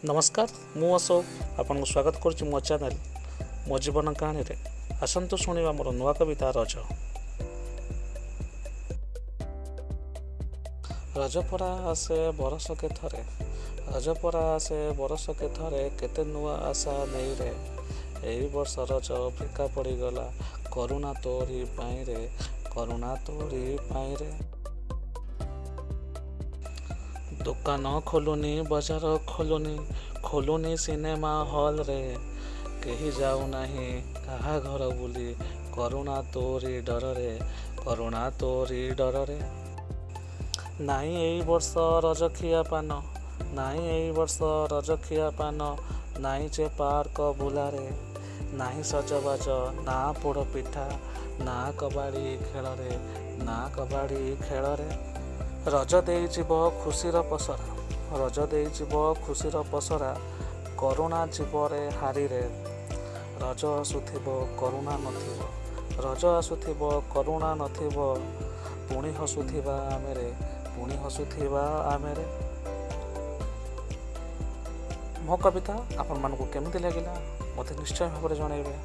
नमस्कार मु अशोक आपन को स्वागत करुच्ची मो चैनल मो जीवन कहानी रे आसतु शुणा मोर नुआ कविता रज रजपरा आसे बरस के थरे रजपरा आसे बरस के थरे केते नुआ आशा नहीं रे एई वर्ष रज फिका पड़ीगला करुणा तोरी पाई रे करुणा तोरी पाई रे दुकान खोलुनी बजार खोलुनी सिनेमा हॉल रे कहीं जाऊ नहीं कहा घर बुली करुणा तोरी डर रे करुणा तोरी डर रे नाई एई वर्ष रजखिया पान नाई एई वर्ष रजखिया पान नाई जे पार्क बुलारे नाही सजबाज ना पोड़ पिठा ना कबाड़ी खेल रे ना कबाड़ी खेल रे रज देव खुशीर पसरा रज देव खुशीर पसरा करुणा जीवरे हारी रे रज आसुथिब करुणा नथिब रज आसुथिब करुणा नथिब पुणी हसुथिबा आमेरे पुणी हसुथिबा आमेरे मो कविता आपण मानकु केमिति लागिला मते निश्चय भाव जनइबे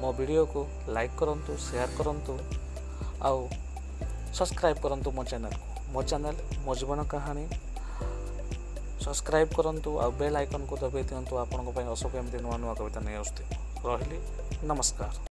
मो वीडियो को लाइक करंतु शेयर करंतु आउ सब्सक्राइब करंतु मो चैनल मो जीवन कहानी सब्सक्राइब करंतु आ बेल आइकन को दबाई दिंतु आपन अशोक एमती नुआ नुआ कविता नहीं आसुथि रही नमस्कार।